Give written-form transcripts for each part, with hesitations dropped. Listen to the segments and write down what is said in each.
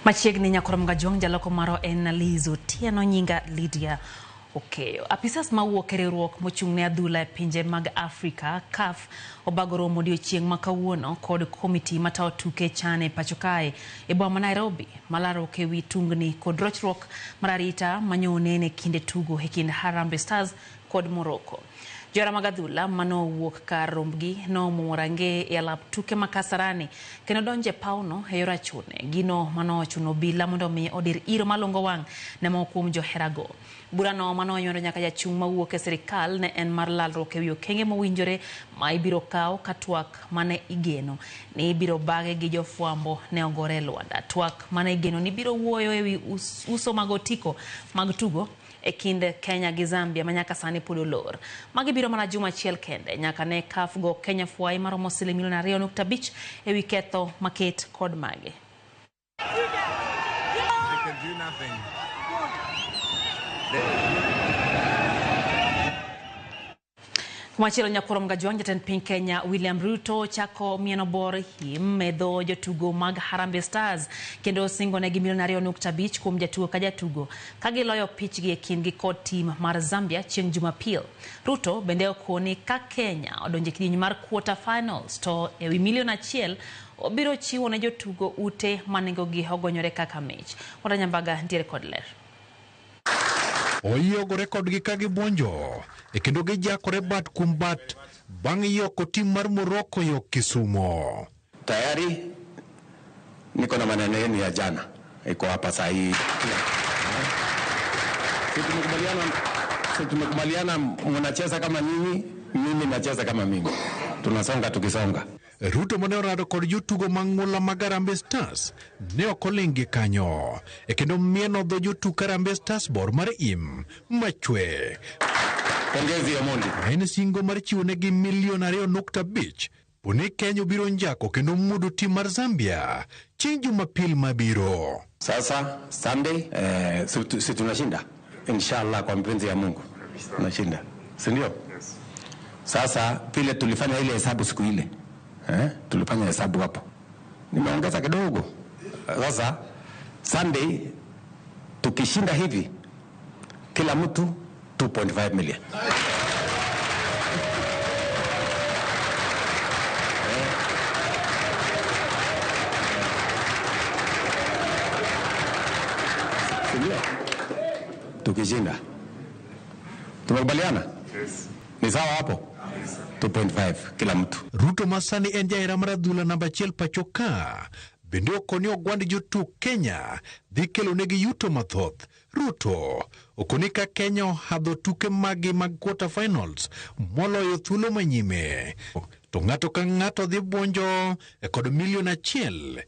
Machiegni nyakorom gajong jaloko maro en Lizo Tieno nyinga Lydia Okeyo. Apisas mawuok e riwruok mochung'ne adhula e pinje mag Afrika CAF obago romo odiechieng' ma kawuono kod komiti matayo tuke CHAN e pacho kae e boma ma Nairobi malaro ewi tungni kod rochruok mar arita manyone e kinde tugo e kind Harambee Stars kod Morocco. Johera mag adhula mano wuok kar rombgi no morange e alap tuke ma Kasarani kendo donje pauno e yor achune gino mano chuno bila mondo mi odir iro malongo wang' ne moko kuom joherago. Burano mano nyoro nyaka jachung' mawuok e sirikal ne en mar lalruok ewi okenge mowinjore ma ibiro kaw ka twak mane igeno ni ibiro bage gi jofwambo ne ogore Luanda. Twak mane igeno ni biro wuoyo ewi uso mag otiko mag tugo e kind Kenya gi Zambia manyaka sani pod olor. Magi biro mana juma achiel kende nyaka ne CAF go Kenya fuai maromo siling milion 2.5 ewi ketho maket kod mage. Kumachielo nyakorom gajong jatend piny Kenya William Ruto chako mieno bor him medho jotugo mag Harambee Stars kendo singo negi milion 2.5 kuom jatugo ka jatugo kagiloyo pichgi e kindgi kod tim mar Zambia chieng' Jumapil. Ruto bende okoni ka Kenya odonje kidieny mar quarter finals to ewi milion 1 obiro chiwo ne jotugo ute manengogi ogonyore kaka mich. Ora Nyambaga ntiere kod ler. Oyogore kodgi ka gibonjo e kendo gijakore bat kuom bat bang' yoko tim mar Morocco yo Kisumo. Tayari niko na maneno yenu ya jana iko hapa saa hii. Tumekubaliana mnacheza kama nyinyi, mimi nacheza kama mimi. Tunasonga tukisonga. Ruto mane orado kod jotugo mang'ula mag Harambee Stars ne okolingi kanyo e kendo mieno dho jotuk Harambee Stars bor mar im machwe. Pongezi ya Mondi. En singo mar chiwo negi milion 2.5 poni Kenya biro njako kendo mudo tim mar Zambia chieng' Jumapil mabiro. Sasa Sunday si tunashinda inshallah kwa mpenzi ya Mungu tunashinda, si ndio? Yes. Sasa vile tulifanya ile hesabu siku ile tulifanya hesabu hapo, nimeongeza kidogo. Sasa Sunday tukishinda hivi kila mtu 2.5 million. Tukishinda tumekubaliana? Yes. Ni sawa hapo? 2.5 kila mtu. Ruto masani en jahera mar adhula namba 1 pacho ka bende okoni ogwand jotuk Kenya dhi kelo negi yuto mathoth. Ruto okoni ka Kenya ohadho tuke magi mag quarter finals moloyo thuolo manyime to ng'ato ka ng'ato dhi buonjo e kod milion 1.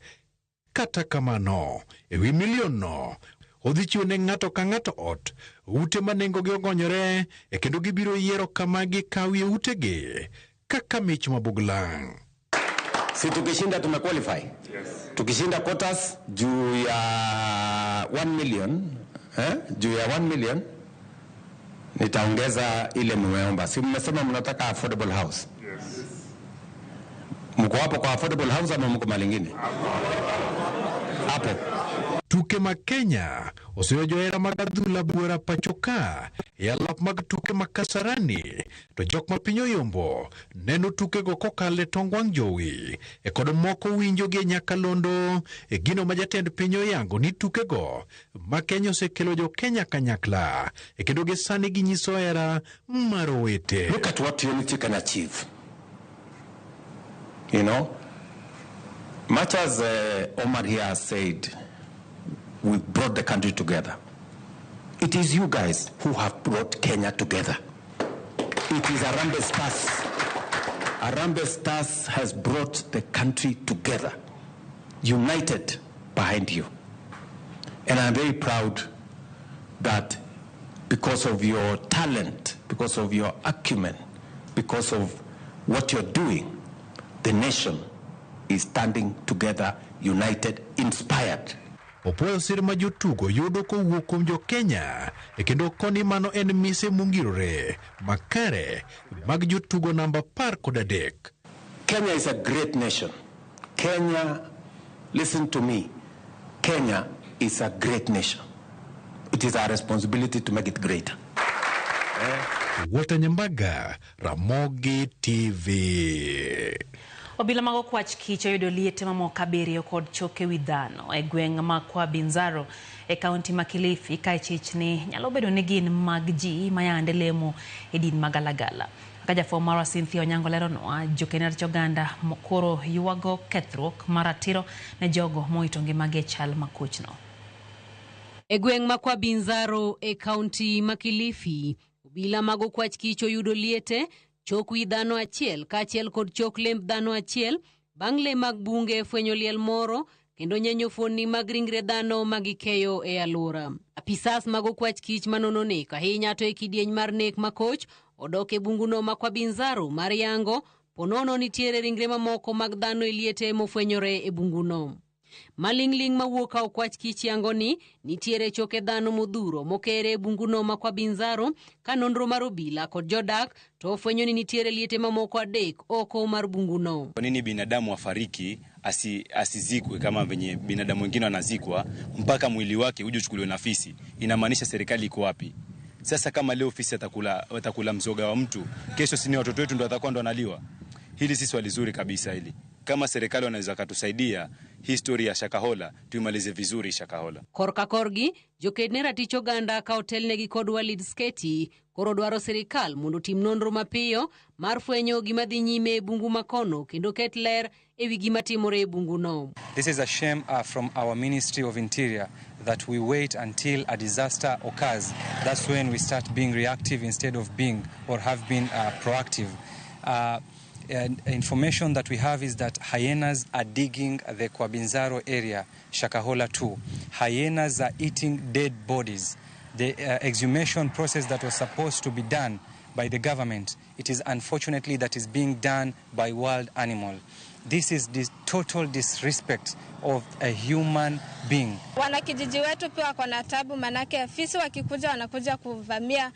Kata kamano ewi milion no odhi chiwo ne ng'ato ka ng'ato ot ute manengogi ogonyore e kendo gibiro yiero kama gikawie utegi kaka mich mabuglang. Si tukishinda tumequalify? Yes. Tukishinda quarters juu ya 1 million juu ya 1 million nitaongeza ile mmeomba. Si mmesema mnataka affordable house? Yes. Mko hapo kwa affordable house ama mko malingine? Hapo. Tuke mag Kenya oseyo johera mag adhula buora pacho ka e alap mag tuke mag Kasarani to jok ma piny oyombo neno tukego kokalo e tong wang' jowi e kod moko winjogi e nyakalondo e gino ma jatend piny oyango ni tukego ma Kenya osekelo jo Kenya kanyakla e kendo gisani ginyiso hera mar owete. Look at what unity can achieve. You know, much as Omar here has said, we brought the country together. It is you guys who have brought Kenya together. It is Harambee Stars. Harambee Stars has brought the country together, united behind you. And I'm very proud that because of your talent, because of your acumen, because of what you're doing, the nation is standing together, united, inspired. Opuoyo sir ma jotugo yudo kowuok kuom jo Kenya e kendo koni mano en mise mungirore makare mag jotugo namba 13. Kenya is a great nation. Kenya, listen to me, Kenya is a great nation. It is our responsibility to make it greater. Walter Nyambaga, Ramogi TV. Obila mag okwach kich oyudo liete mamoko abiriyo kod choke wi dhano e gweng' ma Kwa Binzaro e kaunti ma Kilifi ka chich ni nyalo bedo ni gin mag ji mayande lemo e din magalagala. Ka jafwambo marwa Cynthia Onyango leronwa jokener joganda koro yuago kethruok maratiro ne jogo moito ngimagi e chal makuchno. E gweng' ma Kwa Binzaro e kaunti ma Kilifi, obila mag okwach kich oyudo liete chok wi dhano achiel kaachiel kod chok lemb dhano achiel bang' le mag bunge fwenyo liel moro kendo nyenyo fuonni mag ringre dhano magikeyo e alwora. Apisas mag okwach kich manono nek ahinya to e kidieny mar nek makoch odok e bunguno ma Kwa Binzaro mar yango ponono nitiere ringre mamoko mag dhano e liete mofwenyore e bunguno. Malingling mawuok ka okwach kich yango ni nitiere choke dhano modhuro mokere bunguno ma Kwa Binzaro ka nonro mar obila kod jodak to ofwenyo ni nitiere liete mamoko adek oko mar bunguno. Kwa nini binadamu wafariki asizikwe kama venye binadamu wengine wanazikwa mpaka mwili wake uje uchukuliwe na fisi? Inamaanisha serikali iko wapi? Sasa kama leo fisi atakula mzoga wa mtu, kesho sini watoto wetu ndo watakuwa ndo wanaliwa. Hili si swali zuri kabisa hili. Kama serikali wanaweza katusaidia history ya Shakahola tuimalize vizuri Shakahola. Korka korgi jokednera ticho ganda ka hotel negi kod Walid Sketi koro dwaro serikal mondo tim nonro mapiyo mar fwenyo gima dhi nyime e bungu makono kendo ket ler ewi gima timore e bungu no. This is a shame from our Ministry of Interior that we wait until a disaster occurs. That's when we start being reactive instead of being or have been proactive. And information that we have is that hyenas are digging the Kwa Binzaro area, Shakahola 2. Hyenas are eating dead bodies. The exhumation process that was supposed to be done by the government, it is unfortunately that is being done by wild animal. This is the total disrespect of a human being. Wanakijiji wetu pia wako na tabu manake fisi wakikuja wanakuja kuvamia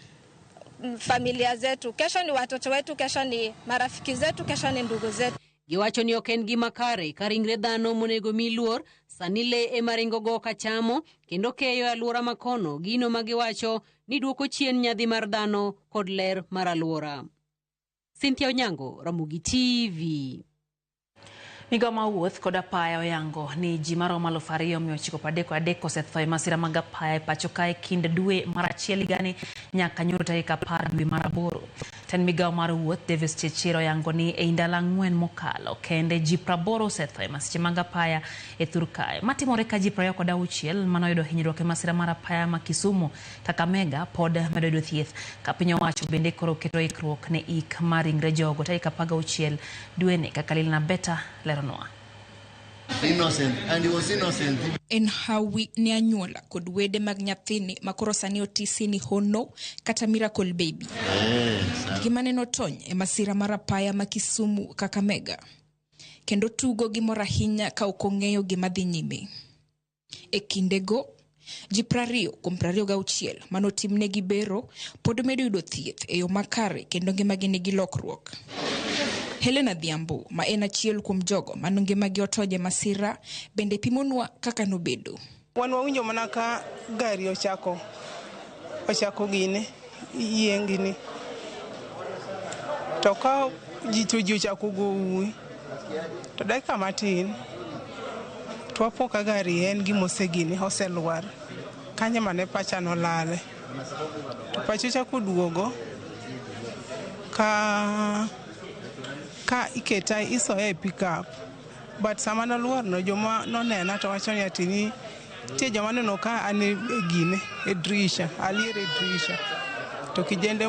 familia zetu. Kesho ni watoto wetu, kesho ni marafiki zetu, kesho ni ndugu zetu. Giwacho ni oken gima kare karingre dhano monego miluor sanile e maringo go kachamo kendo keyo alwora makono gino magiwacho ni duoko chien nyadhi mar dhano kod ler mar alwora. Cynthia Onyango, Ramogi TV. Migao ma wuoth kod apaya oyango ni ji maromo 2,930 osetho e masira mag apaya e pacho kae kind dwe mar achiel higani nyaka nyoro tarik 10 dwe mar aboro. Ten migao mar wuoth Davis Chechiro oyango ni e ndalo 4 mokalo kende ji 80 osetho e masiche mag apaya e thur kae. Matimore ka ji 26 manoyudo hinyruok e masira mar apaya ma Kisumu, Kakamega pod medo yudo thieth. Ka piny owacho bende koro keto ikruok ne ik mar ringre jogo tarik 16 dweni kaka Lilna Beta leronwa. Innocent, and he was innocent. En hawi ni anyuola kod wede mag nyathini makoro sani otisi ni Hono kata Miracle Baby. Gima neno tony e masira mar apaya ma Kisumu, Kakamega. Kendo tugo gimoro ahinya ka ok ong'eyo gima dhi nyime. E kindego ji 26 manotimnegi bero pod medo yudo thieth e yo makare kendo ngimagi nigi lokruok. Helena Dhiambo, ma en achiel kuom jogo mano ngimagi otoje masira, bende pimonwa kaka nobedo. Wan wawinjo mana ka gari ochako gine yiengini. To ka ji ochako gowi to dakika matin to wapo ka gari en gimosegine oseluar kanya mane pacha nolale. To pacha chako duogo ka iketa iso e pick up, but sama noluar no joma nonena to wacho ni atini tie joma neno ka ane gine e drisha aliere drisha to kijende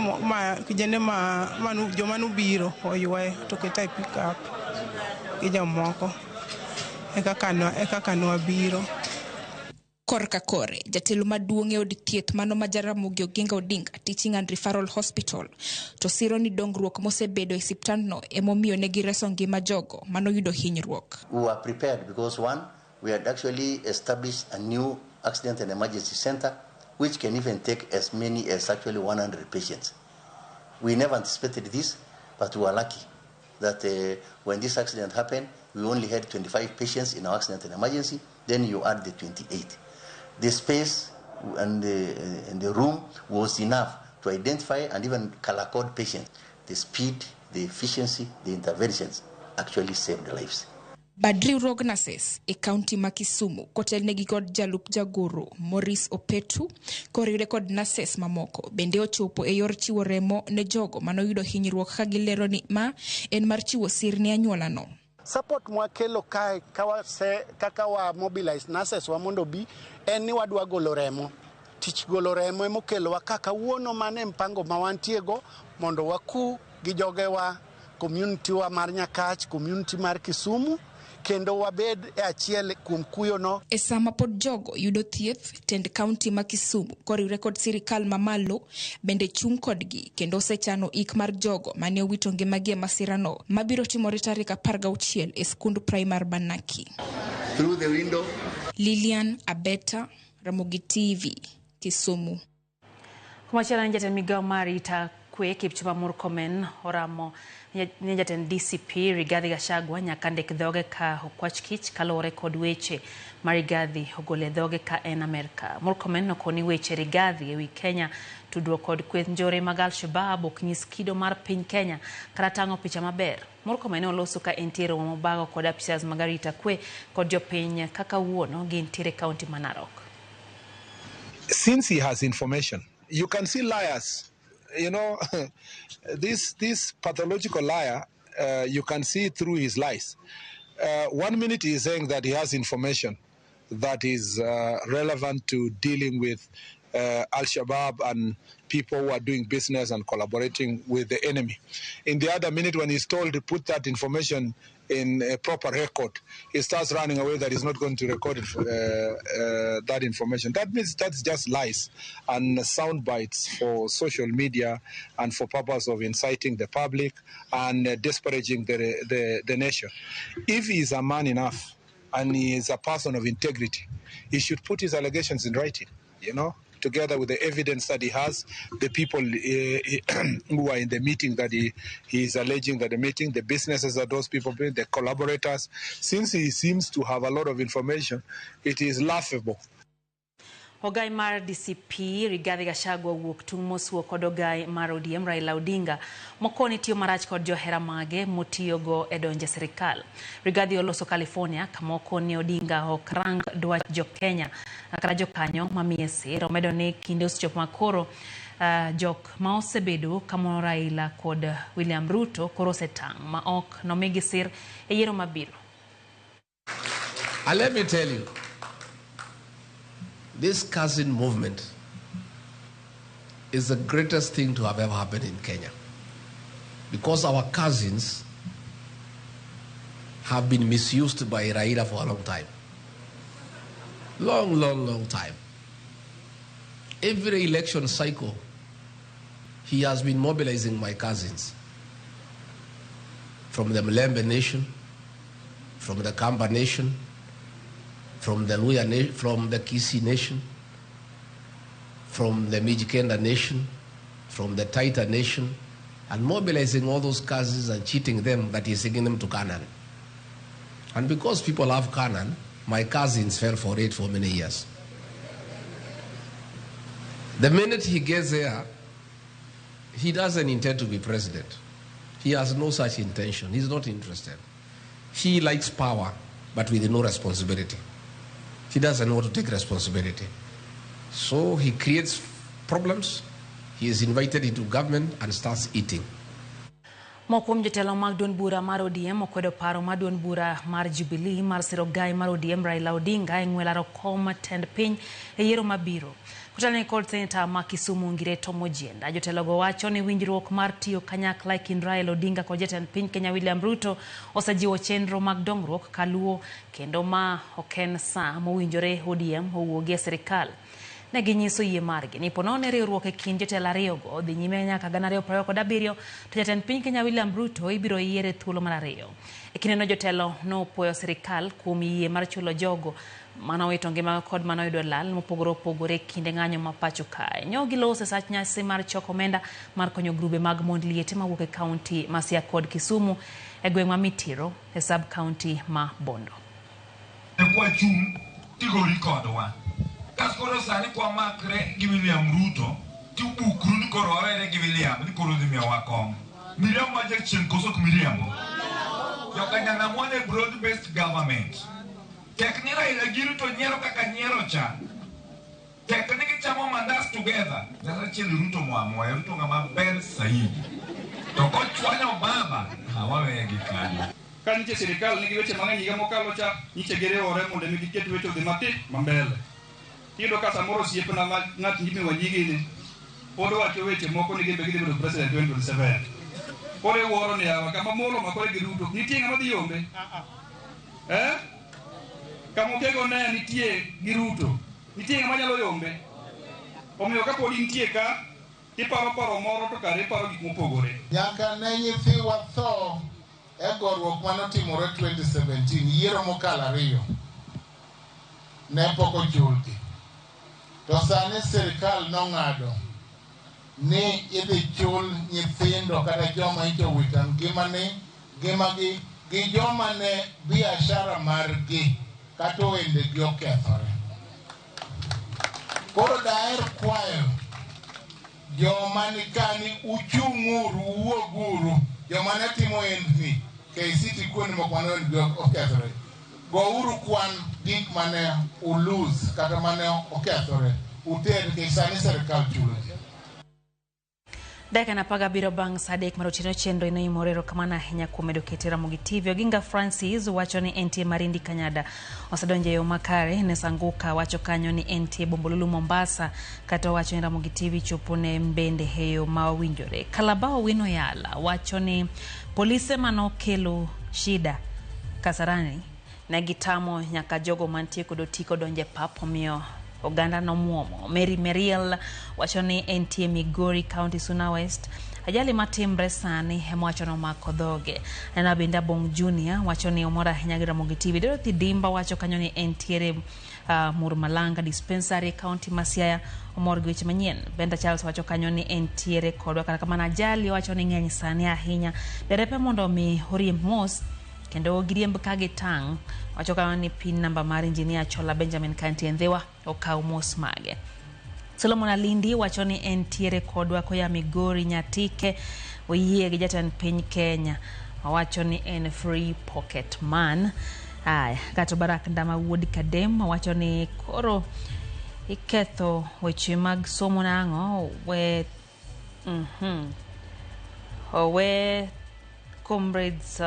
manu joma nubiro oywe to keta e pick up gi jomoko eka kano abiro. Korka kore, jatelo maduong' e od thieth mano ma Jaramogi Oginga Odinga Teaching and Referral Hospital to siro ni dongruok mosebedo e osiptandno emomiyo ne gireso ngima jogo mano yudo hinyruok. We were prepared because one, we had actually established a new accident and emergency center which can even take as many as actually 100 patients. We never anticipated this, but we were lucky that when this accident happened, we only had 25 patients in our accident and emergency. Then you add the 28. The space and the room was enough to identify and even color code patients. The speed, the efficiency, the interventions actually saved lives. Badri Rognases, e county ma Kisumu, kotel negi kod jalup jagoro, Maurice Opetu, korire kod nases mamoko, bende ochopo e yor chiwo remo ne jogo manoyudo hinyruok ka gilero ni ma en mar chiwo sir ne anyuola no. Support mwakelo kae kaka wa mobilize nurses wa mondo bi en ni wadwa golo remo. Tich golo remo emokelo wa kaka wuono mane mpango mawantiego mondo waku gi jogewa community wa mar Nyakach, community mar Kisumu, kendo wabed e achiel kuom kuyo no. E sama pod jogo yudo thieth, tend county ma Kisumu koriwre kod sirikal mamalo bende chung kodgi kendo osechano ik mar jogo mane owito ngimagi e masirano mabiro timore tarik 16 e skund primar Banaki. Through the window. Lilian Abeta, Ramogi TV, Kisumu. Kumachana njate migao marita kwe Kipchumba Murkomen oramo njate DCP Rigathi Gachagua nyakande kidhoge ka okwach kich kalore kod weche Rigathi ogole dhoge ka en Amerika. Murkomen nokoni weche Rigathi ewi Kenya tudruok kod kweth njore mag Al-Shabaab ok nyis kido mar piny Kenya karatango picha maber. Murkomen oloso ka entiere mobago kod apisas magarita kwe kod jopiny kaka wuono gintiere county Manarok. Since he has information, you can see liars. You know, this pathological liar, you can see through his lies. 1 minute he is saying that he has information that is relevant to dealing with Al-Shabaab and people who are doing business and collaborating with the enemy. In the other minute, when he's told to put that information in a proper record, he starts running away that he's not going to record that information. That means that's just lies and sound bites for social media and for purpose of inciting the public and disparaging the nation. If he is a man enough and he is a person of integrity, he should put his allegations in writing, you know, together with the evidence that he has, the people who are in the meeting that he is alleging that the meeting, the businesses that those people bring, the collaborators. Since he seems to have a lot of information, it is laughable. Ogai mar DCP Rigathi Gachagua wuok tung mosuo kod ogai mar ODM Raila Odinga mokoni tiyo marach kod johera mage motiyogo e donje sirikal. Rigathi oloso California kamoko ni Odinga okrang dwach jo Kenya kata jokanyo mamiye sir omedo ni kinde osechopo makoro jok ma osebedo kamo Raila kod William Ruto koro setang ma ok nomigi sir e yiero mabiro. And let me tell you, this cousin movement is the greatest thing to have ever happened in Kenya, because our cousins have been misused by Raila for a long time. Long time. Every election cycle, he has been mobilizing my cousins from the Mlembe Nation, from the Kamba Nation, from the Luya, from the Kisii Nation, from the Mijikenda Nation, from the Taita Nation, and mobilizing all those cousins and cheating them that he's taking them to Canaan. And because people love Canaan, my cousins fell for it for many years. The minute he gets there, he doesn't intend to be president. He has no such intention. He's not interested. He likes power, but with no responsibility. He doesn't want to take responsibility. So he creates problems. He is invited into government and starts eating. Mokwom jotelo mag duond bura mar ODM okwedo paro mar duond bura mar Jubilee mar siro gai mar ODM Raila Odinga e ng'welaro kom tend piny e yiero mabiro. Kutane kod Senator ma Kisumu Ngire Tomo Ojienda, jotelogo wacho ni winjruok mar tiyo kanyakla e kind Raila Odinga kod jatend piny Kenya William Ruto osejiwo chenro mag dongruok kaluwo kendo ma oken saa mowinjore ODM owuogi e sirikal. Ne ginyiso yie margi ni ponone riwruok e kind jotelo ariyogo dhi nyime nyaka 2027 to jatend piny Kenya William Ruto ibiro yiere thuolo mar ariyo. E kindeno jotelo nopuoyo sirikal kuom yie mar chulo jogo manowito ngima kod manoyudo lal mopogore opogore kinde ng'anyo ma pacho kae. Nyogi lose sach nyasi mar choko omenda mar konyo grube mag mond liete mawuok e kaunti ma Siaya kod Kisumu e gweng' ma Mitiro e sub-county ma Bondo. Kwa chung tigori kodwa. Kaskoro sani kwa makre gi William Ruto ti bukru ni koro orere gi William ni koro dhi miyowa kom. Miriam majek chen koso kumiriambo. Yokanyana mwane broad-based government. Teknira ila giru to nyero kaka nyero cha. Tekniki chamo mandas together. Nasa chili Ruto mwamoe, Ruto ngama ber saidi. Toko chwanyo baba, hawawe gikani. Kan nitie sirikal nigi weche mang'eny higa mokalo cha niche gere ore mondo mi giket weche odhi matin mambele. Iyudo ka samoro osiepna ma ng'at nyime wanyigi ni pod wacho weche moko ni gimbe gidhi bedo president 2027. Kore wuoro ni awa kama molo makore gi Ruto nitie ng'ama dhi yombe. Kama okego ne nitie gi Ruto nitie ng'ama nyalo yombe. Omiyo ka pod nitie ka iparo moro to kare iparo gik mopogore. Nyaka ne nyithiwa tho e gorruok manotimore 2017 yiero mokalo 2 ne pok ochulgi. To sani sirikal nong'ado ni idhi chul nyithindo kata joma ijowito ngimagi gi joma ne biashara margi kata wendegi okethore. Koro daher kwayo joma nikani uchung'uru uwuoguru joma ne timo endni KCT kuonde moko mane wendegi okethore. Gouru kwan gik mane ulus kata mane okethore uter ke sani sirikal chulo. Dakika na paga biro bang' saa 3 mar otieno chenro ino imorero kamana ahinya kuom medo keto Ramogi TV. Oginga Francis wacho ni NTA Marindi Kanyada osedonjo e yo makare ne Sanguka wacho kanyo ni NTA Bombolulu Mombasa kata wacho ni Ramogi TV chopo ne mbende heyo ma owinjore. Kalabao Wino Yala wacho ni polise manokelo shida Kasarani ne gitamo nyaka jogo mantie kod otiko donje pap omiyo oganda no muomo. Mary Meriel wacho ni NTA Migori County Suna West ajali matimbre sani hemwacho no mako dhoge. Na Binda Bong Junior wacho ni omora ahinya gi Ramogi TV. Dorothy Dimba wacho kanyo ni NTA Murmalanga Dispensary County Masiaya omor gi weche manyien. Benda Charles wacho kanyo ni NTA kodwa kata kamana ajali wacho ni ng'eny sani ahinya. Derepe mondo mi oriemb mos kendo giriemb kage tang wacho kanyo ni pin namba mar engineer Chola Benjamin Kanti Ndhewa okaw mos mage. Solomon Alindi wacho ni NTA kodwa koya Migori Nyatike oyie gi jatend piny Kenya wacho ni en free pocket man. Gato Barak Ndama Wuod Kadem wacho ni koro iketho weche mag somo nang'o we comrades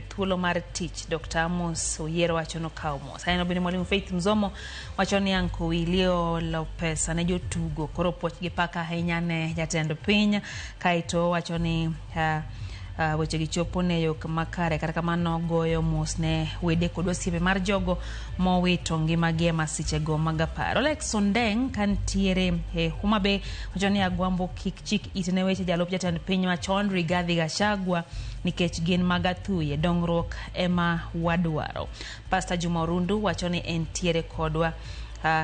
thuolo mar tich. Dr. Amos Oyiero wacho no kawo mos. Aino bende Mwalimu Faith Mzomo wacho ni Anko Wilio Lopez ne jotugo koro poch gi paka ahinya ne jatend piny kaito wacho ni weche gichopo ne yo makare kata kamano goyo mos ne wede kod osiepe mar jogo mowito ngimagi e masichego mag aparo. Alex Ondeng kantiere e Homa Bay wacho ni Agwambo kik chik itne weche jalup jatend piny machon Rigathi Gachagua nikech gin mag athuye dongruok ema wadwaro. Pastor Juma Orundu wacho ni NTA kodwa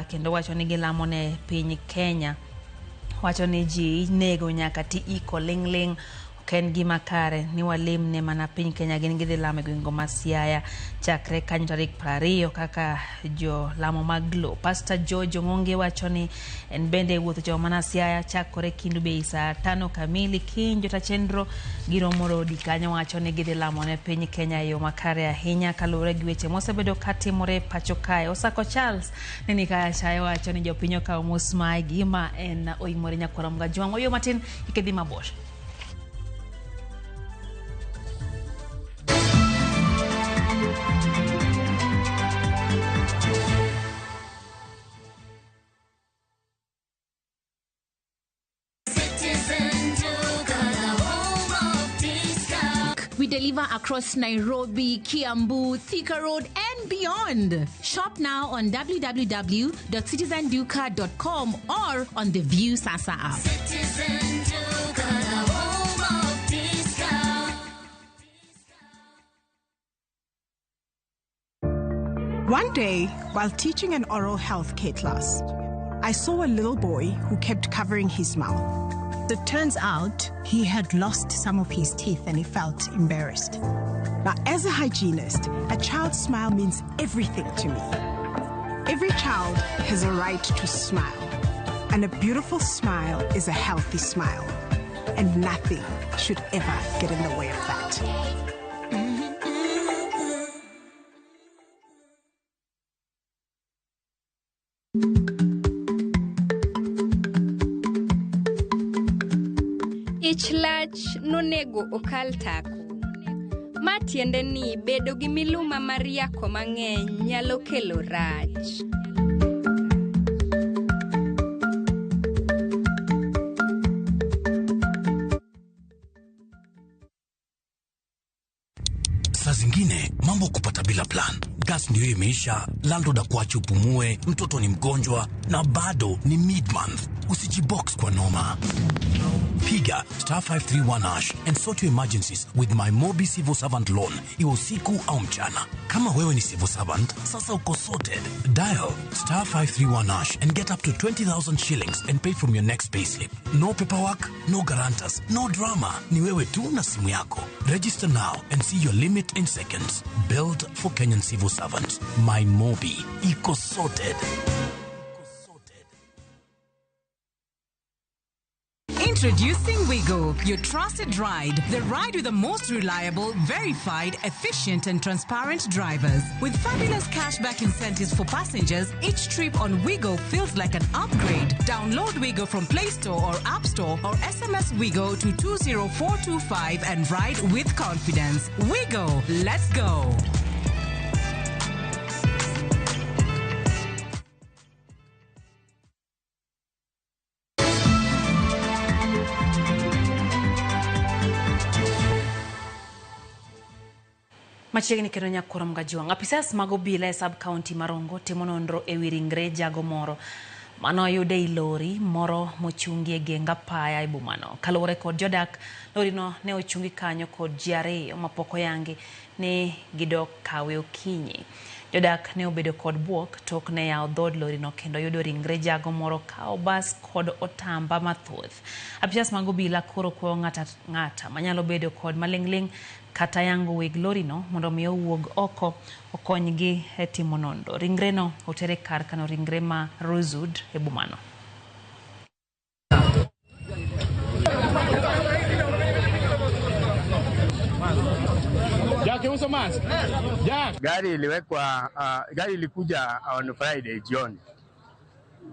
kendo wacho ni gilamo ne piny Kenya wacho ni ji nego nyaka ti iko ling ken gima kare ni walim ne mana piny Kenya gin gidhi lamo gwingo ma Siaya chakre kanyo tarik 20 kaka jo lamo maglo. Pastor George Ngonge wacho ni en bende wuotho jo mana Siaya chakore kindu bei saa 5 kamili kinjo ta chenro giro moro di kanyo wacho ni gidhi lamo ne piny Kenya yo makare ahinya kalure gi weche mosebedo katimore pacho kae. Osako Charles nini kaya chayo wacho ni jopinyo ka mosma gima en oimore nyakwara mga juang oyo matin ikedhi mabor. We deliver across Nairobi, Kiambu, Thika Road, and beyond. Shop now on www.citizenduka.com or on the View Sasa app. Citizen Duka, the home of discount. One day, while teaching an oral health care class, I saw a little boy who kept covering his mouth. It turns out he had lost some of his teeth and he felt embarrassed. Now, as a hygienist, a child's smile means everything to me. Every child has a right to smile, and a beautiful smile is a healthy smile, and nothing should ever get in the way of that. Ich lach nonego okal tako. Matiende ni bedo gi miluma mar yako mang'eny nyalo kelo rach. Saa zingine mambo kupata bila plan. Gas ndio imeisha, landlord akuache upumue, mtoto ni mgonjwa na bado ni mid-month. Usijibox kwa noma. Piga *531# and sort your emergencies with my Mobi Civil Servant Loan. Iwe usiku au mchana. Kama wewe ni civil servant, sasa uko sorted. Dial *531# and get up to 20,000 shillings and pay from your next payslip. No paperwork, no guarantors, no drama. Ni wewe tu na simu yako. Register now and see your limit in seconds. Build for Kenyan civil servants. My Mobi. Iko sorted. Introducing Wigo, your trusted ride. The ride with the most reliable, verified, efficient and transparent drivers. With fabulous cashback incentives for passengers, each trip on Wigo feels like an upgrade. Download Wigo from Play Store or App Store or SMS Wigo to 20425 and ride with confidence. Wigo, let's go. Machiegni kendo nyakoro Mgajuang. Apisas mag obila e sub-county Marongo timo nonro e wi ringre jago moro manoyude i lori moro mochungi e genga paya e bumano. Kaluwore kod jodak, lori no ne ochungi kanyo kod ji ariyo mapok oyangi ni gidok kawe okinyi. Jodak ne obedo kod buok tok ne yawo dhod lori no kendo yudo ringre jago moro ka obas kod otamba mathoth. Apisas mag obila koro kwayo ng'ata manyalo bedo kod maling'ling kata yango weg lori no mondo mi owuog oko okonygi e timo nonro. Ringre no otere kar kano ringre ma Rosewood e bumano. Gari iliwekwa, gari ilikuja on Friday jioni.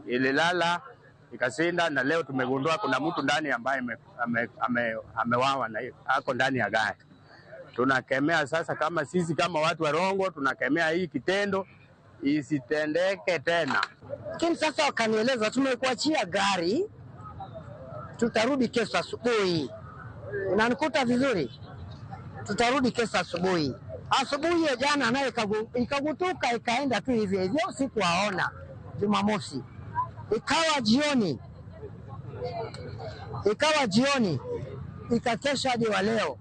Ililala, ikasinda na leo tumegundua kuna mtu ndani ambaye amewawa na ako ndani ya gari. Tunakemea sasa kama sisi kama watu wa Rongo tunakemea hii kitendo isitendeke tena. Lakini sasa wakanieleza tumekuachia gari, tutarudi kesho asubuhi. Unanikuta vizuri? Tutarudi kesho asubuhi. Asubuhi ya jana naye ikagutuka ikaenda tu hivyo hivyo, sikuwaona Jumamosi. Ikawa jioni ikakesha hadi wa leo.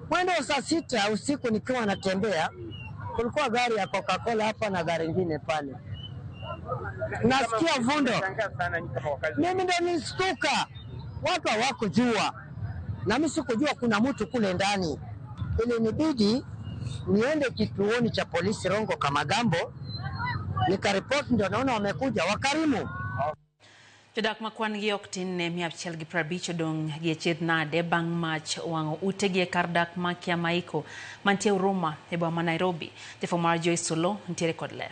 Mwendo saa 6 usiku nikiwa natembea, kulikuwa gari ya Coca-Cola hapa na gari nyingine pale. Nasikia vundo. Mimi ndo nistuka. Watu hawakujua. Na mimi sikujua kuna mtu kule ndani. Ili nibidi niende kituoni cha polisi Rongo Kamagambo. Nikaripoti ndio naona wamekuja wakarimu. Jodak makwan gi ok tin ne 150 odong' gi achiedh nade bang' mach wang'o ute gi kar dak ma Kiamaiko mantie Huruma e boma Nairobi. Jafo mar Joyce Solo ntiere kod ler.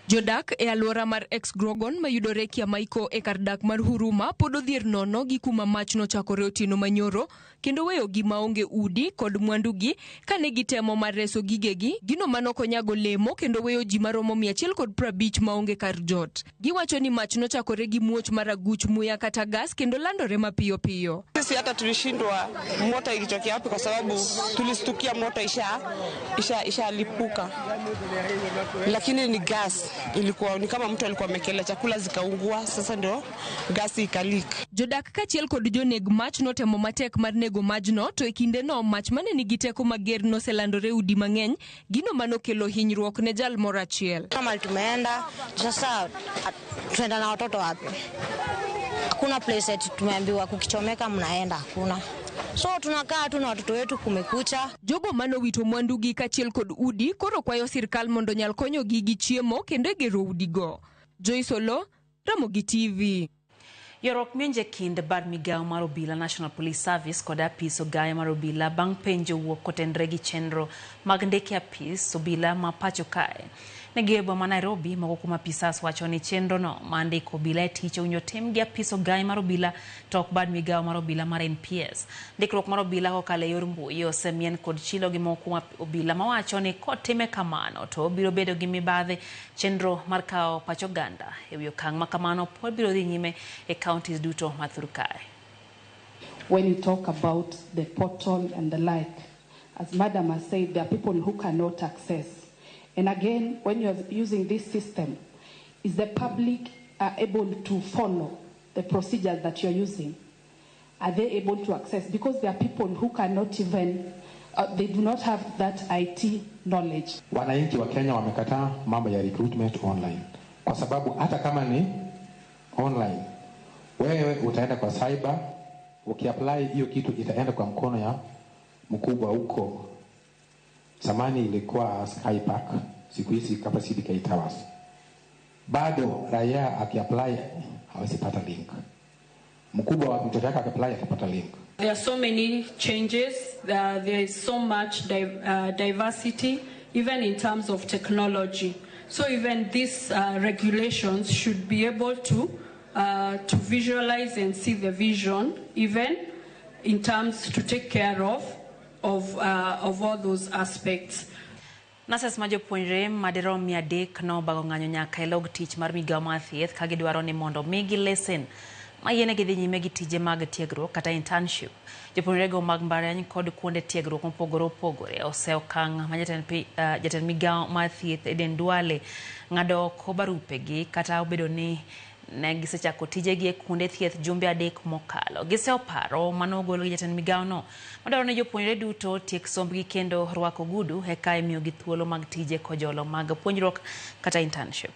Jodak e alwora mar Ex-Grogon mayudore Kiamaiko e kar dak mar Huruma pod odhier nono gi kuma mach nochakore otieno manyoro kendo weyo gi maonge udi kod mwandugi kane gitemo mar reso gigegi. Gino manokonyago lemo kendo weyo ji maromo 150 maonge kar jot. Giwacho ni mach nochakore gi muoch maraguch muya kata gas kendo landore mapiyo piyo. Sisi hata tulishindwa moto ilitokea wapi kwa sababu tulistukia moto isha lipuka. Lakini ni gas. Ilikuwa ni kama mtu alikuwa amekela chakula zikaungua, sasa ndio gasi ikalik. Jodak kachiel kod joneg mach notemo matek mar nego majno to e kinde no mach mane nigi teko mager noselandore udi mang'eny, gino manokelo hinyruok ne jal moro achiel. Kama tumeenda sasa tuenda na watoto wapi? hakuna place tumeambiwa kukichomeka mnaenda, hakuna. So tunakaa tu na watoto wetu kumekucha. Jogo mano wito mwandugi kachiel kod udi koro kwayo sirkal mondo nyal konyo gi chiemo kendo gero udigo. Joyce Olo, Ramogi TV. Yorok mienje kind bad migao mar obila National Police Service kod apis ogayo mar obila bang' penjo wuok kotenre gi chenro mag ndeke apis obila ma pacho kae. Negebo ma Nairobi moko kuma pisas wacho ni chenro no mandiko obila tich owinjo tim gi apis ogayo mar obila tok bad migao mar obila mar NPS. Ndikruok mar obila kokalo yor mbui osemien kod chilo gi moko kuma obila mawacho ni kotime kamano to biro bedo gi mibadhi chenro mar kao pacho ganda ewi okang' ma kamano pod biro dhi nyime e counties duto mathurukae. When you talk about the portal and the like, as Madam has said, there are people who cannot access. And again, when you're using this system, is the public able to follow the procedures that you're using? Are they able to access? Because there are people who cannot even, they do not have that IT knowledge. Wananchi wa Kenya wamekataa mambo ya recruitment online. Kwa sababu hata kama ni online, wewe utaenda kwa cyber, ukiapply hiyo kitu itaenda kwa mkono ya mkubwa huko. Zamani ilikuwa Skypark, siku hizi kama CBK Towers. Bado raia akiapply hawezipata link. Mkubwa wa mtoto yake akiapply atapata link. There are so many changes, there is so much diversity, even in terms of technology. So even these regulations should be able to visualize and see the vision, even in terms to take care of all those aspects. Nasas majopuonjre madirom 300 no bago ng'anyo nyaka e log tich mar migao mar thieth ka gidwaro ni mondo migi lesen mayiene gidhi nyime gi tije mag tiegruok kata internship. Jopuonjrego mag mbalariany kod kuonde tiegruok mopogore opogore ose okang' ma jatend migao mar thieth Eden Duale ng'ado oko barupegi kata obedo ni ne gisechako tijegi e kuonde thieth jumbe 3 mokalo. Giseoparo manogolo gi jatend migao no madwaro ni jopuonjre duto tiek sombgi kendo rwako ogudu eka imiyo gi thuolo mag tije kojolo mag puonjruok kata internship.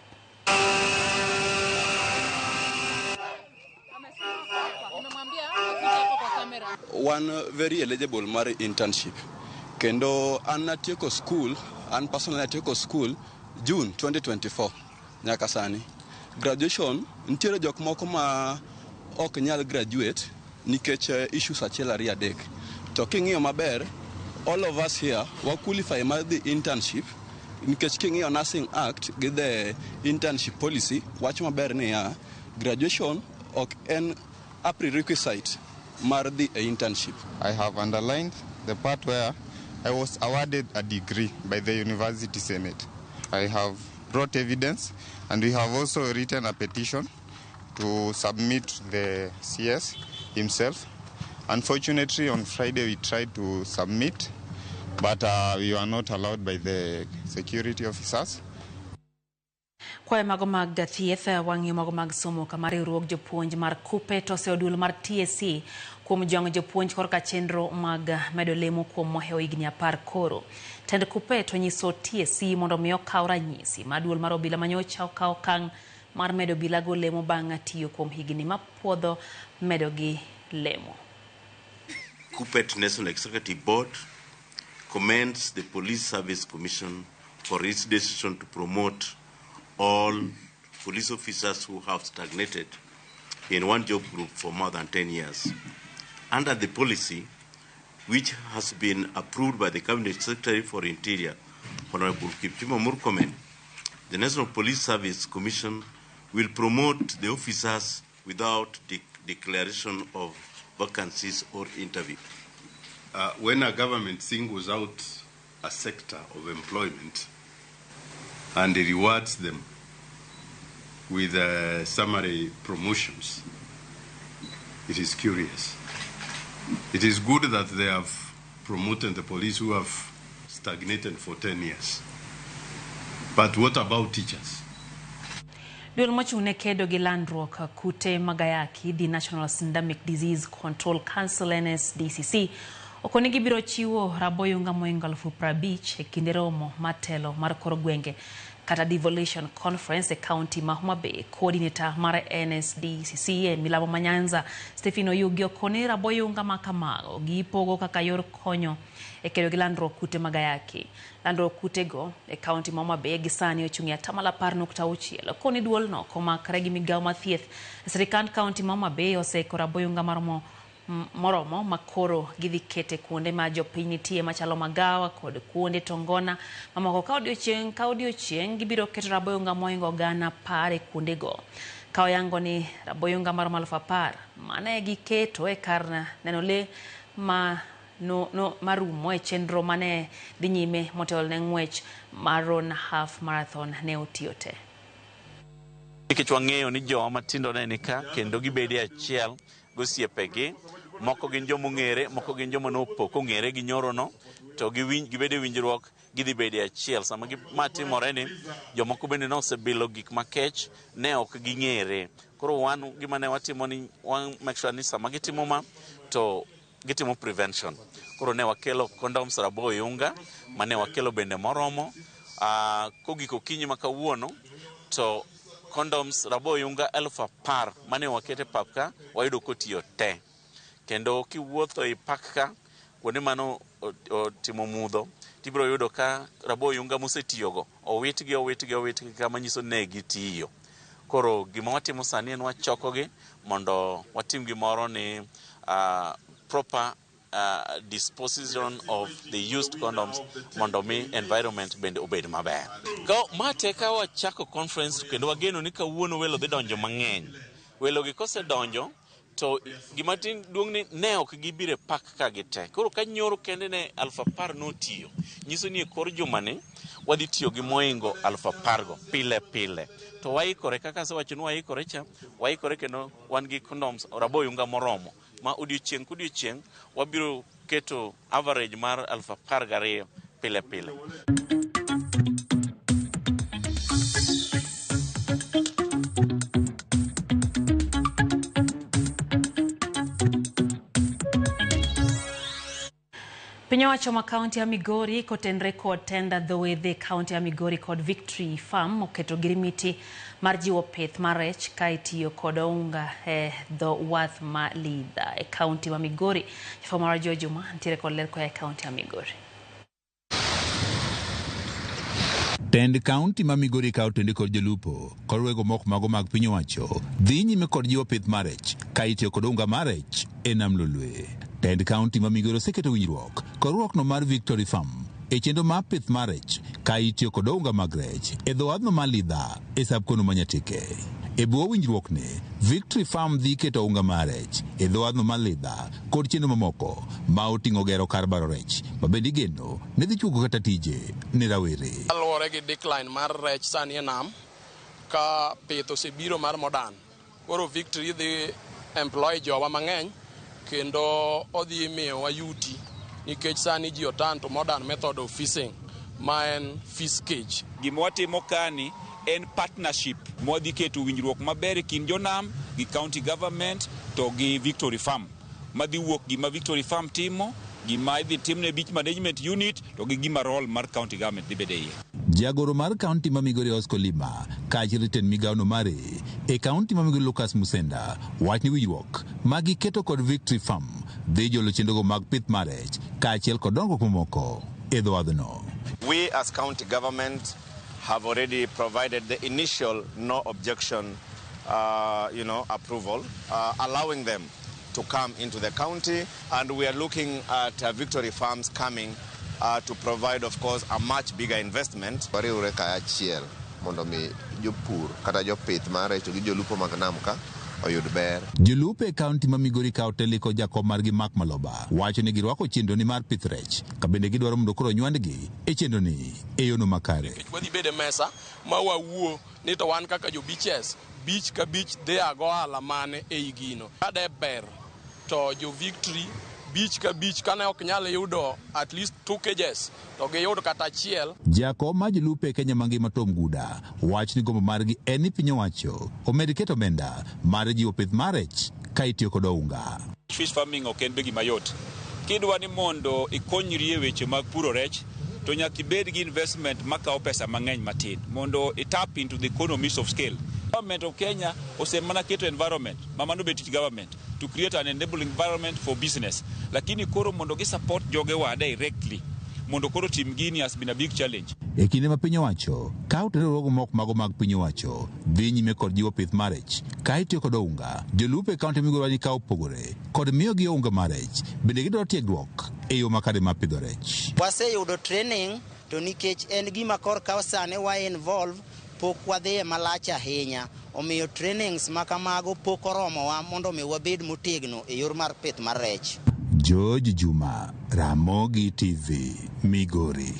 One very eligible mar internship. Kendo an natieko school, an personally natieko school June 2024 nyaka sani. Graduation ntiere jok moko ma ok nyal graduate nikech issues achiel ariyo adek. To king'iyo maber, all of us here wa qualify mar the internship nikech king'iyo Nursing Act gi the internship policy wach maber ni graduation ok en a prerequisite mar the internship. I have underlined the part where I was awarded a degree by the University Senate. I have brought evidence, and we have also written a petition to submit the CS himself. Unfortunately, on Friday we tried to submit, but we were not allowed by the security officers. Kwa mago mag thieth wang'yo mago mag somo kama riwruok jopuonj mar KUPPET ose odul mar TSC kuom jong jopuonj korka chenro mag medo lemo kuom mohewo higni 10 koro. Tend KUPPET onyiso TSC mondo miyo kaw ranyisi mar duol mar obila manyocha okaw okang' mar medo bilago lemo bang' tiyo kuom higni mapuodho medo gi lemo. KUPPET National Executive Board commends the Police Service Commission for its decision to promote all police officers who have stagnated in one job group for more than 10 years. Under the policy, which has been approved by the Cabinet Secretary for Interior, Honorable Kipchumba Murkomen, the National Police Service Commission will promote the officers without declaration of vacancies or interview. When a government singles out a sector of employment and rewards them with summary promotions, it is curious. It is good that they have promoted the police who have stagnated for 10 years. But what about teachers? Duol mochung'ne kedo gi landruok kute magayaki, the National Syndemic Disease Control Council NSDCC, okoni gibiro chiwo raboyunga moingo 50,000 e kinde romo matelo mar kor gwenge kata devolution conference e county ma Homa Bay. Coordinator mar NSDCC Milamo Manyanza Stephen Oyugi okone raboyunga makamago gipogo kaka yor konyo e kedo gi landruok kute magayaki. Landruok kutego e county ma Homa Bay gisani ochung'ia tamala 10.6 koni duol no komakre gi migawo mathieth. Sirikand county ma Homa Bay oseko raboyunga moromo makoro gidhi kete kuonde ma jopiny nitie machalo magawa kod kuonde tongona mamoko ka odiochieng gibiro keto raboyunga moingo gana pare kuonde go. Ka oyango ni raboyunga maromo 10,000 mane giketo e kar neno le marumo e chenro mane dhi nyime motelo ne ng'wech mar Ron Half Marathon ne otiyote. Nikech wang'eyo ni joma matindo ne nika kendo gibede achiel gosiepegi, moko gin joma ong'ere, moko gin joma nopok ong'ere gi nyoro no, to gibede winjruok gidhi bede achiel. Sama matimore ni jomoko bende nosebilo gik makech ne ok ging'ere. Koro wan gima ne watimo ni make sure ni sama gitimo ma to gitimo prevention. Koro ne wakelo condoms raboyunga mane wakelo bende moromo. Kogiko kinyi makawuono to condoms raboyunga 10,000 mane wakete papka wayudo kotiyo te. Kendo kiwuotho i pakka kuonde mano timo mudho tibiro yudo ka raboyunga mosetiyogo owitgi kama nyiso ne gitiyo. Koro gima watimo sani en wachokogi mondo watim gimoro ni proper disposition of the used condoms mondo mi environment bende obed maber. Mate ka wachako conference kendo wageno ni kawuono welo dhi donjo mang'eny. Welo gi kosedonjo to gimatin duong' ni ne ok gibire pak ka gite. Koro ka nyoro kende ne 10,000 notiyo. Nyiso ni e kor jumani wadhi tiyo gi moingo 10,000 go pile. To waikore kaka sewacho ni waikore cha, waikore kendo wan gi condoms raboyunga moromo. Ma odiochieng' wabiro keto average mar 12,000 pile. Piny owacho ma kaunti ya Migori kotenre kod tenda dhowedhe kaunti ya Migori kod Victory Farm oketo girimiti mar jiwo pith mar rech ka itiyo kod unga e dho wath ma Lidha e kaunti ma Migori. Jafwambo Joe Juma ntiere kod ler koa e kaunti ya Migori. Tend kaunti ma Migori ka otende kod jolupo kod wego mok mago mag piny owacho dhi nyime kod jiwo pith mar rech ka itiyo kod unga mar rech e nam Lolwe. Tend kaunti ma Migori oseketo winjruok kod ruokno mar Victory Farm e chenro mar pith mar rech ka itiyo kod unga mag rech e dho wadhno mar Lidha e sabkono ma Nyatike. E bwo winjruok ne, Victory Farm dhi keto unga mar rech e dho wadhno mar Lidha kod chenro mamoko ma oting'o gero kar baro rech ma bende igeno ne dhi chugo kata tije ne rawere. Kaluwore gi decline mar rech sani e nam ka pith osebiro mar modern, koro Victory dhi employ jowa mang'eny kendo odhi miyowa yuti nikech sani ji otan to modern method of fishing ma en fish cage. Gima watimo kani en partnership mwadhi keto winjruok maber kind jonam gi county government to gi Victory Farm. Madhi wuok gima Victory Farm timo, gima idhi timne beach management unit to gi gima role mar county government dhi bede iye. Jagoro mar kaunti ma Migori Oscar Lima kaachiel ten migawono mare e kaunti ma Migori Lucas Musenda wachni winjruok ma giketo kod Victory Farm dhi jolo chenrogo mag pith mar rech kaachiel kod dongruok mamoko e dho wadhno. We as county government have already provided the initial no objection approval allowing them to come into the county, and we are looking at Victory Farms coming to provide, of course, a much bigger investment. Wariure ka achiel mondo mi jopur kata jopith mar rech gi jolupo mag nam ka oyud ber. Jolupo e kaunti ma Migori ka oteliko jakom margi Mark Maloba wacho ni girwako chenro ni mar pith rech ka bende gidwaro mondo koro nywandgi e chenro ni e yono makare. Wadhi bede mesa ma wawuo ni to wan kaka jo beaches, beach ka beach dhi ago ala mane e igino. Kade ber to jo Victory beach ka beach kane ok nyal yudo at least 2 cages to giyud kata achiel. Jakom ma jolupo e Kenya mangima Tom Guda wach ni gombo margi en ni piny owacho omed keto omenda mar jiwo pith mar rech ka itiyo kod unga. Fish farming ok en begi mayot. Kidwa ni mondo ikonyri e weche mag puro rech, to nyaka ibed gi investment makawo pesa mang'eny matin mondo tap into the economies of scale. Government of Kenya osemana keto environment mamano bet government to create an enabling environment for business, lakini koro mondo gi support jogewa directly mondo koro tim gini has been a big challenge. E kinde ma piny owacho kawo riwruoge moko mago mag piny owacho dhi nyime kod jiwo pith mar rech ka itiyo kod ounga, jolupo e kaunti migoro ni kawo pogore kod miyo gi ounga mar rech bende gidwaro tiegruok e yo makare mar pidho rech. Waseyudo training to nikech en gima korka sane wa involve pok wadhi malach ahinya, omiyo trainings makamago pok oromowa mondo mi wabed motegno e yor mar pith mar rech. George Juma, Ramogi TV, Migori.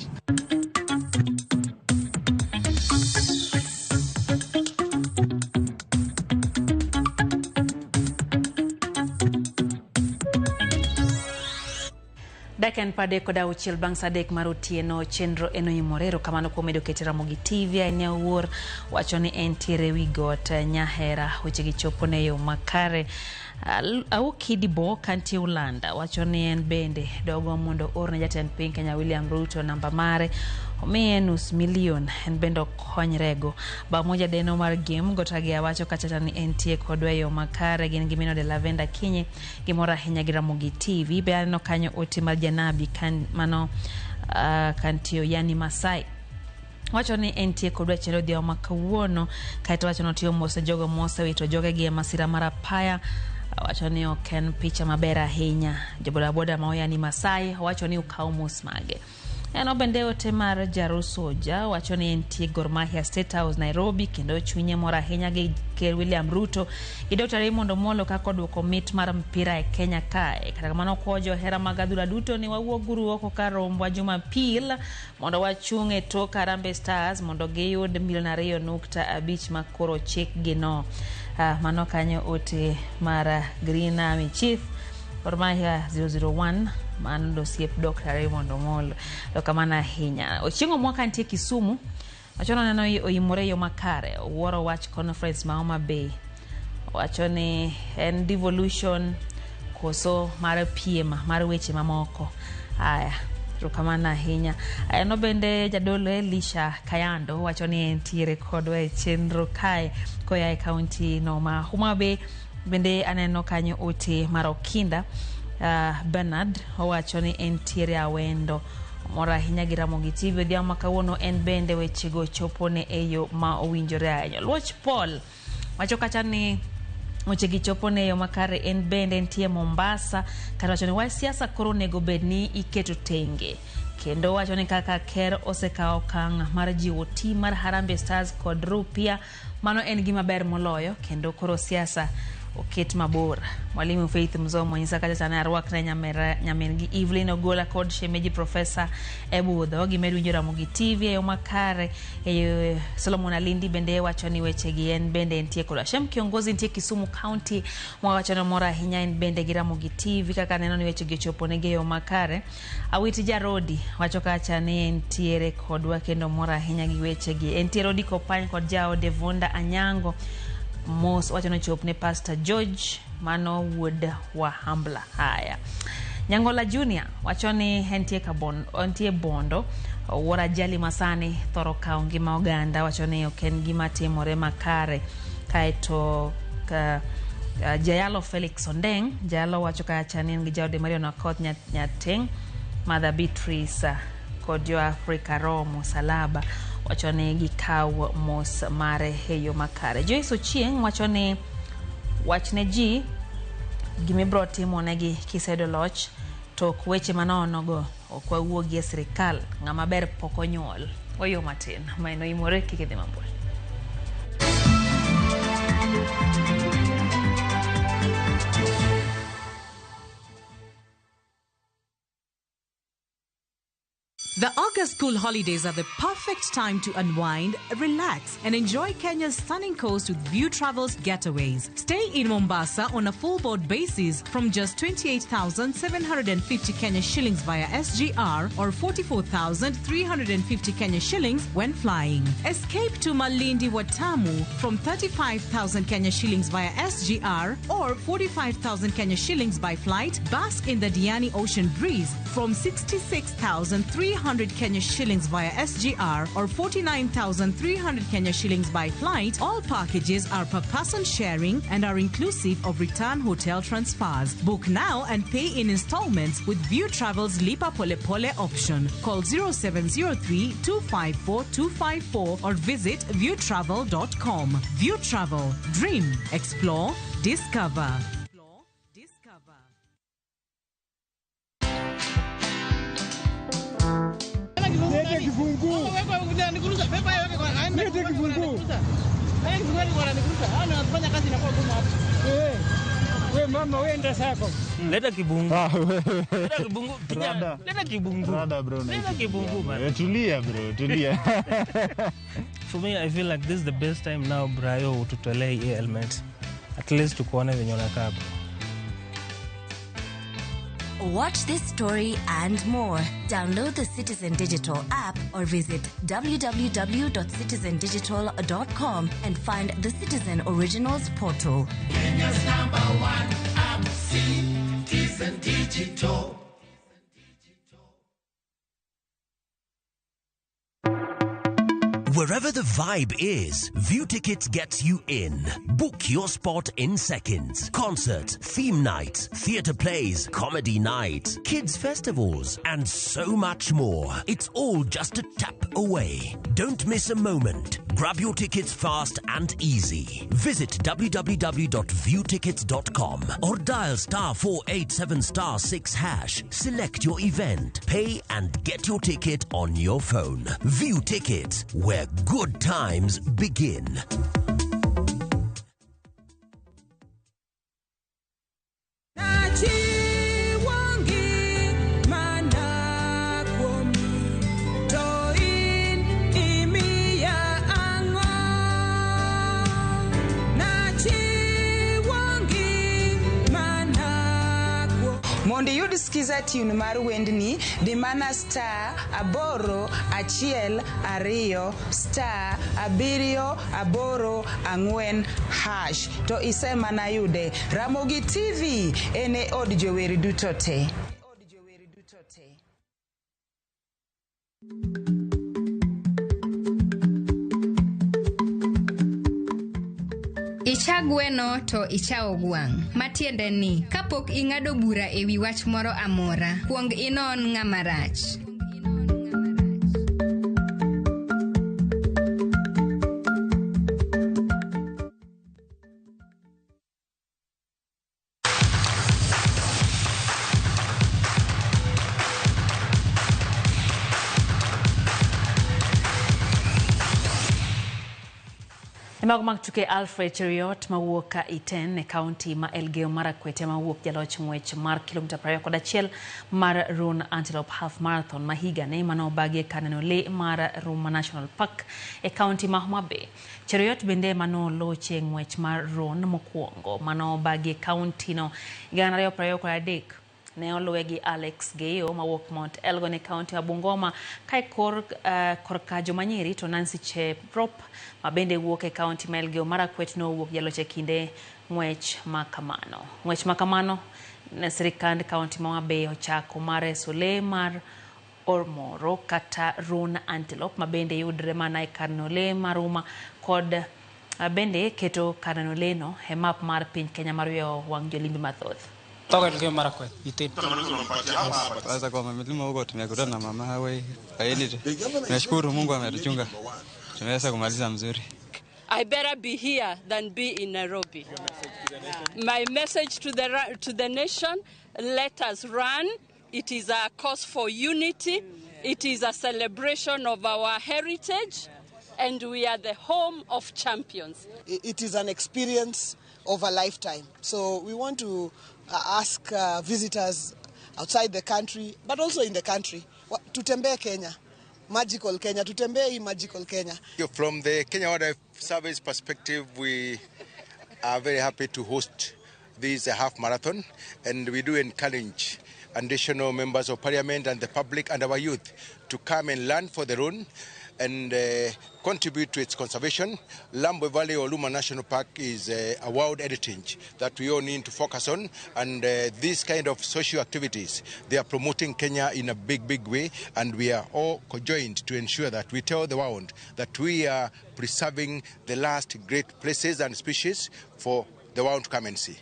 Daken pade koda uchiel bang' sadek mar otieno chenro eno imorero kamano kuom medo kete Ramogi TV ene wuor wacho ni entiere wi got Nyahera weche gi chopo ne yo makare. Aukidibo kantie Ulanda wacho ni en bende dogo mondo orne jatend piny Kenya William Ruto namba mare omiye $500,000 en bende konyrego ba moja deno mar game gotagia wacho kachata ni entie kodwa yo makare gin gimino de Lavenda Kinyi gimora ahinya gi Ramogi TV be aneno kanyo oti mar janabi kan mano kantio yani Masai wacho ni entie kodwa chenro dio makawuono kaito wacho notiyo mose jogo mose wito joge gi masira mara paya wacho ni oken picha maber ahinya joboda boda maoya ni Masai wacho ni ukaw mos mage. Eno bende ote mar Jarusoja wacho ni entie Gor Mahia State House Nairobi kendo chunye mora ahinya gi Ker William Ruto gi Dr. Raymond Omolo kako duoko mit mar mpira e Kenya kae kata kamano kojo hera magadhula duto ni wawuok guru oko ka rombwa Jumapil mondo wachung e tok Harambee Stars mondo giyud $2.5 makoro chik gino. Mano kanyo ote mar Green Army Chief Gor Mahia 001 mando siep Dr. Raymond Omolo lokamana hinya ochingo mwaka ntie Kisumu wachono neno oyimore yo makare Woro Watch Conference Mahoma Bay wacho ni en devolution koso mar piem mar weche mamoko aya lokamana hinya no bende jadolo Elisha Kayando wacho ni entiere kodwa e chenro kae koya e county no ma Homa Bay bende aneno kanyo ote Marokinda Bernard owacho ni entiere awendo mora hinya gi Ramogi TV dia makawuono en bende wechego chopone eyo ma owinjore ahinya. Luoch Paul wacho kacha ni weche gi chopone eyo makare en bende entie Mombasa kata wacho ni wa siasa koro nego bedni iketo tenge kendo wacho ni kaka Ker osekawo okang' mar jiwo tim mar Harambee Stars kod Rupia mano en gima ber moloyo kendo koro siasa oket mabor. Mwalimu Faith Mzomo nyisa kacha sana arwakna nyamen gi Evelyn Ogola kod shemeji Professor Ebudho gi medu Ramogi TV yo makare Solomon Alindi bende wacho ni weche gi en bende entie kod Shem kiongozi entie Kisumu County wacho na mora hinya en bende gi Ramogi TV kaka neno ni weche gi chopo ne yo makare Awiti Jarodi wacho kacha ni entiere kod kendo mora hinya gi weche gi entie Rodi Kopany kod Jao Devonda Anyango Mos wacho no chop ne Pastor George mano wood wa Hambla. Haya Nyangola Junior wacho ni entie Bondo wora jali masani thoro ka ngima oganda wacho ni oken gima timore makare kaito Jayalo Felix Ondeng Jayalo wacho ka chanin gi Jawde Mario Nakoth Nyateng Mother Beatrice kod jo Africa Romo Salaba wacho ni gikaw mos mare heyo makare. Joyce Ochieng wacho ni wachne ji gimibro timo negi kisedo loch tok weche manono go okwa wuogi e sirikal ng'ama ber pok onyuol oyo matin maino imore kike de mambul. The August school holidays are the perfect time to unwind, relax, and enjoy Kenya's stunning coast with View Travels Getaways. Stay in Mombasa on a full board basis from just 28,750 Kenya shillings via SGR or 44,350 Kenya shillings when flying. Escape to Malindi Watamu from 35,000 Kenya shillings via SGR or 45,000 Kenya shillings by flight. Bask in the Diani Ocean Breeze from 66,300 1,500 Kenya shillings via SGR or 49,300 Kenya shillings by flight, all packages are per person sharing and are inclusive of return hotel transfers. Book now and pay in installments with View Travel's Lipa Pole Pole option. Call 0703-254-254 or visit viewtravel.com. View Travel. Dream. Explore. Discover. Lete kifunguu. Lete kifunguu. We mama wenda sako. Leta kibungu. Leta kibungu. Leta kibungu. Rada bro. Leta kibungu man. Tulia bro, tulia. For me, I feel like this is the best time now, Brayo, tutolee hii helmet. At least tukuone venye unakaa. Watch this story and more. Download the Citizen Digital app or visit www.citizendigital.com and find the Citizen Originals portal. Kenya's #1 app, Citizen Digital. Wherever the vibe is, View Tickets gets you in. Book your spot in seconds. Concert, theme night, theatre plays, comedy night, kids festivals, and so much more. It's all just a tap away. Don't miss a moment. Grab your tickets fast and easy. Visit www.viewtickets.com or dial *487*6#. Select your event, pay and get your ticket on your phone. View Tickets, where good times begin. Mondo yud skiza tune mar wendni di mana *882*784# to isemana yude. Ramogi TV ene od joweri duto te. Icha gweno to icha ogwang'. Matiende ni, kapok ing'ado bura ewi wach moro amora, kuong inon ng'ama rach. Mag tuke Alfred Cheriot mawuok Iten e kaunti ma Elgeyo Marakwet mawuok jaloch ng'wech mar kilomita 21 mar Run Antelope Half Marathon ma higani mano bagi kaneno le mar Ruma National Park e kaunti ma Homa Bay. Cheriot bende mano loche ng'wech mar Run mokwongo mano bagi kaunti no 2023. Ne oluwe gi Alex Geyo mawuok Mount Elgon e kaunti wa Bungoma kai korka jomanyiri to Nancy Cheprop mabende wuok e kaunti ma Elgeyo Marakwet no wuok jaloche kinde ng'wech makamano. Ng'wech makamano ne sirikand kaunti ma Homa Bay ochako mare sole mar Ormoro kata Run Antelope mabende yudre mana e karnole maruma kod bende keto karnole no e map mar piny Kenya mar yo wang jolimbi mathoth. Toka Elgeyo Marakwet, Iten. Sasa kwa milima huko tumekutana na mama hawe. Nashukuru Mungu ametuchunga. Tumeweza kumaliza mzuri. I better be here than be in Nairobi. My message to the nation, let us run. It is a cause for unity. It is a celebration of our heritage, and we are the home of champions. It is an experience of a lifetime. So we want to ask visitors outside the country, but also in the country, tutembee Kenya, magical Kenya, tutembee magical Kenya. From the Kenya Wildlife Service perspective, we are very happy to host this half marathon, and we do encourage additional members of parliament and the public and our youth to come and learn for the run. and contribute to its conservation. Lambwe Valley Oluma National Park is a world heritage that we all need to focus on, and these kind of social activities, they are promoting Kenya in a big way, and we are all conjoined to ensure that we tell the world that we are preserving the last great places and species for the world to come and see.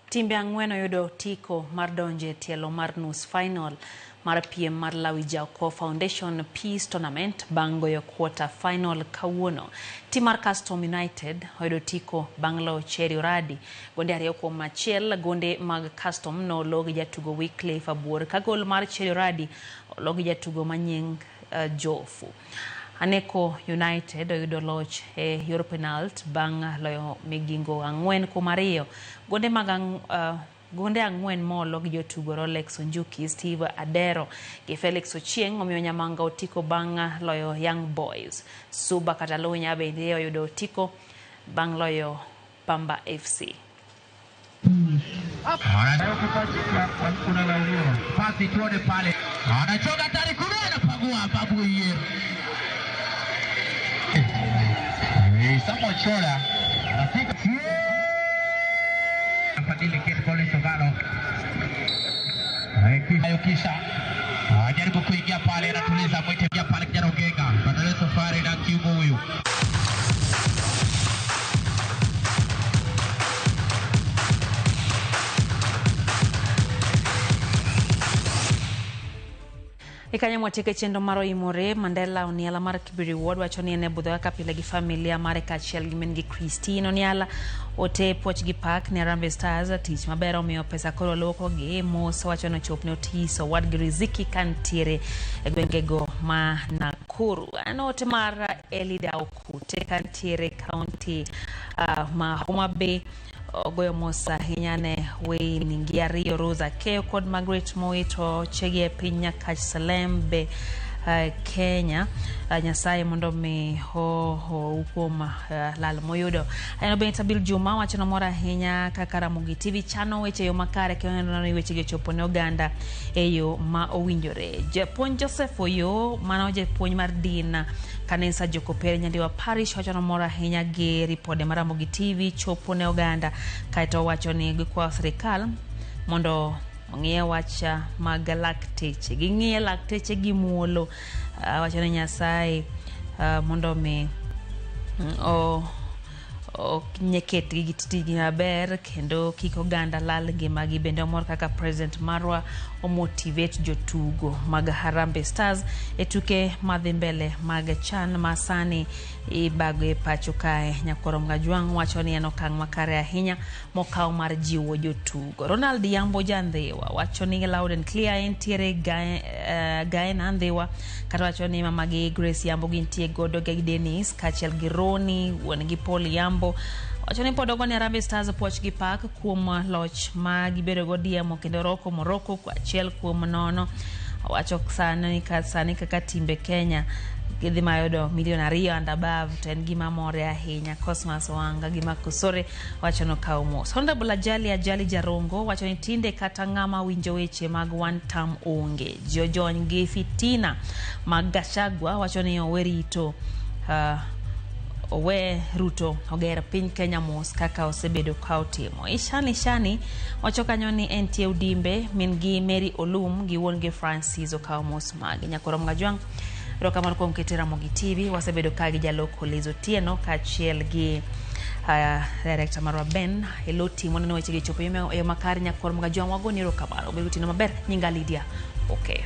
Timbe ang'wen oyudo tiko mar donje tielo mar nus final mar piem mar Lawi Jaoko Foundation Peace Tournament bang' goyo quarter final kawuono. Tim mar Custom United oyudo tiko bang' loyo Cherry Oradi gonde 2-1. Gonde mag Custom no logi jatugo Wycliffe Abuor ka gol mar Cherry Oradi logi jatugo manying Jofu. Aneko United oyudo loch e yor penalt bang' loyo Migingo 4-2. Gonde ang'wen molo gi jotugo Rolex Onjuki, Steve Adero gi Felix Ochieng omiyo Nyamanga otiko bang' loyo Young Boys. Suba Catalonia bende oyudo otiko bang' loyo Pamba FC. Fadhili Keskole Sogalo kisha ajaribu kuingia pale, anatuliza mwite pale kijana Ogenga, badala safari na kiungo huyu. Ikanya mwatike chendo maro imore Mandela Oniala mar Kibiri Ward wachoni ene budho kapile gi familia mare kachiel gi min gi Christine Oniala ote poch gi park ne Harambee Stars tich mabero miyo pesa koro loko gi mos wachono chopne otiso wad gi riziki kantiere e gwengego ma Nakuru. Anote mar Elida Okute kantiere county ma Homa Bay goyo mosa hinyane we ningia Rio Rosa Keo kod Margaret Moito chege pinya Kach Salembe Kenya Nyasaye mondo mi ho ukoma lal moyudo. Ayano Benita Bill Juma wacho mora hinya Karamogi TV chano weche yo makare kendo weche ge chopo ne Uganda eyo ma owinjore. Japuonj Joseph Oyo mano japuonj mar din kanisa Jokopere Nyandiwa Parish wacho mora hinya gi ripode mar Ramogi TV chopo ne Uganda kaito wacho ni gikwa serikal mondo ng'ie wacha mag lakteche ging'ie lakteche gi muolo wacho ni Nyasaye mondo mi nyeket gi tiji maber kendo kiko Uganda lal ngimagi. Bende omor kaka President Marwa omotivate jotugo mag Harambee Stars etuke madhi mbele mag chan masani ibage pacho kae. Nyakoro Mgajwang' wacho ni en okang' makare ahinya mokaw mar jiwo jotugo. Ronald Yambo Jandhiwa wacho ni loud and clear entiere Gaena Ndhiwa kata wacho ni mamagi Grace Yambo gintie godo gi Dennis kachiel gi Roni wuon gi Paul Yambo wacho ni podogo ni Harambee Stars poch gi pak kuom loch ma gibedo go diemo kendo roko Morocco kwa achiel kuom nono. Wacho sani kaka timbe Kenya gidhi mayodo milion 2 and above to en gima more ahinya. Cosmas Wanga gima kusore wacho no kaw mos. Honorable Ajali Jarongo wacho ni tinde kata ng'ama winjo weche mag one term onge jojony gi fitina mag Gachagua wacho ni owerito owe Ruto ogera piny Kenya mos kaka osebedo ka otimo. Ishani wacho kanyo ni entie udimbe min gi Mary Olum gi wuon gi Francis okaw mos mag. Nyakoro Mgajwang' roka mar kuom kete Ramogi TV wasebedo ka gi jaloko Lizo Tieno kachiel gi director marwa Ben Eloti mono weche gi chopo yo makari. Nyakoro Mgajwang' wagoni roka mar obedo tino maber nyinga Lydia. Okay.